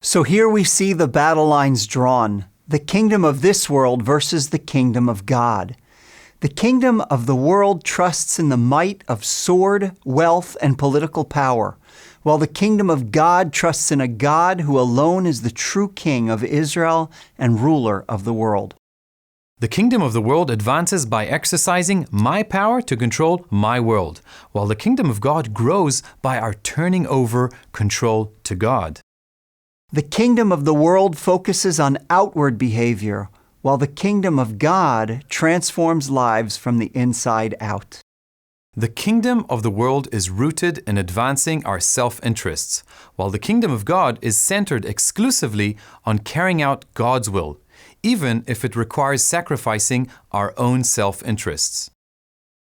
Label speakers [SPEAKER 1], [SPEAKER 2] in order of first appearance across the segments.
[SPEAKER 1] So here we see the battle lines drawn, the kingdom of this world versus the kingdom of God. The kingdom of the world trusts in the might of sword, wealth, and political power, while the kingdom of God trusts in a God who alone is the true king of Israel and ruler of the world.
[SPEAKER 2] The kingdom of the world advances by exercising my power to control my world, while the kingdom of God grows by our turning over control to God.
[SPEAKER 1] The kingdom of the world focuses on outward behavior, while the kingdom of God transforms lives from the inside out.
[SPEAKER 2] The kingdom of the world is rooted in advancing our self-interests, while the kingdom of God is centered exclusively on carrying out God's will, even if it requires sacrificing our own self-interests.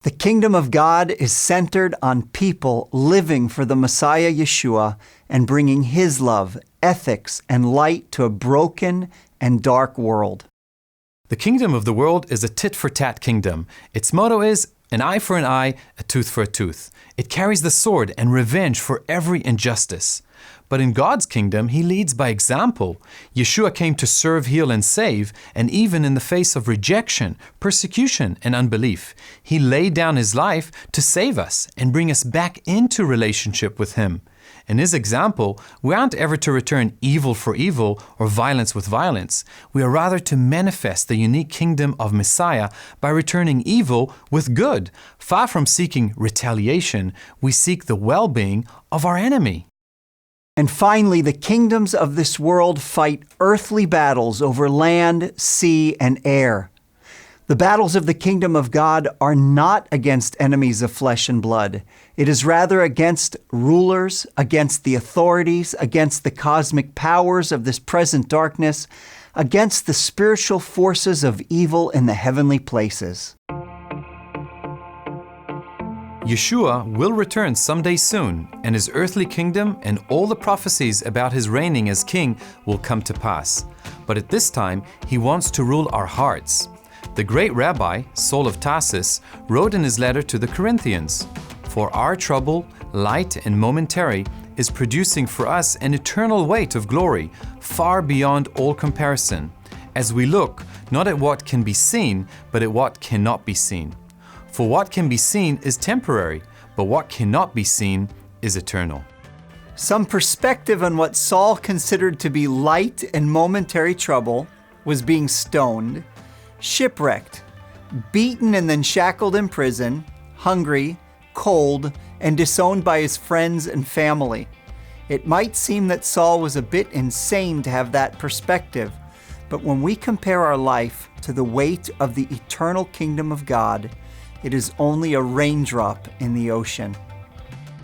[SPEAKER 1] The kingdom of God is centered on people living for the Messiah Yeshua and bringing His love, ethics, and light to a broken and dark world.
[SPEAKER 2] The kingdom of the world is a tit-for-tat kingdom. Its motto is an eye for an eye, a tooth for a tooth. It carries the sword and revenge for every injustice. But in God's kingdom, He leads by example. Yeshua came to serve, heal, and save, and even in the face of rejection, persecution, and unbelief, He laid down His life to save us and bring us back into relationship with Him. In His example, we aren't ever to return evil for evil or violence with violence. We are rather to manifest the unique kingdom of Messiah by returning evil with good. Far from seeking retaliation, we seek the well-being of our enemy.
[SPEAKER 1] And finally, the kingdoms of this world fight earthly battles over land, sea, and air. The battles of the kingdom of God are not against enemies of flesh and blood. It is rather against rulers, against the authorities, against the cosmic powers of this present darkness, against the spiritual forces of evil in the heavenly places.
[SPEAKER 2] Yeshua will return someday soon, and His earthly kingdom and all the prophecies about His reigning as king will come to pass. But at this time, He wants to rule our hearts. The great rabbi, Saul of Tarsus, wrote in his letter to the Corinthians, "For our trouble, light and momentary, is producing for us an eternal weight of glory, far beyond all comparison, as we look not at what can be seen, but at what cannot be seen. For what can be seen is temporary, but what cannot be seen is eternal."
[SPEAKER 1] Some perspective on what Saul considered to be light and momentary trouble was being stoned, shipwrecked, beaten and then shackled in prison, hungry, cold, and disowned by his friends and family. It might seem that Saul was a bit insane to have that perspective, but when we compare our life to the weight of the eternal kingdom of God, it is only a raindrop in the ocean.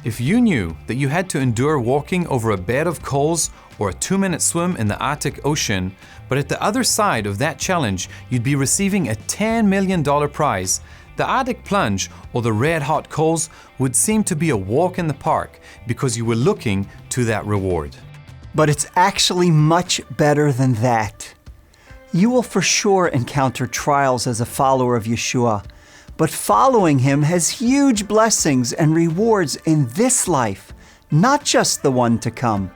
[SPEAKER 2] If you knew that you had to endure walking over a bed of coals or a 2-minute swim in the Arctic Ocean, but at the other side of that challenge, you'd be receiving a $10 million prize, the Arctic plunge or the red-hot coals would seem to be a walk in the park because you were looking to that reward.
[SPEAKER 1] But it's actually much better than that. You will for sure encounter trials as a follower of Yeshua, but following Him has huge blessings and rewards in this life, not just the one to come.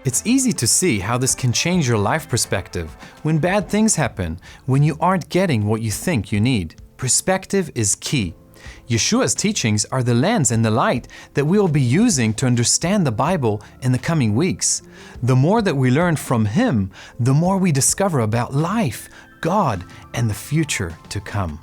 [SPEAKER 2] It's easy to see how this can change your life perspective when bad things happen, when you aren't getting what you think you need. Perspective is key. Yeshua's teachings are the lens and the light that we will be using to understand the Bible in the coming weeks. The more that we learn from Him, the more we discover about life, God, and the future to come.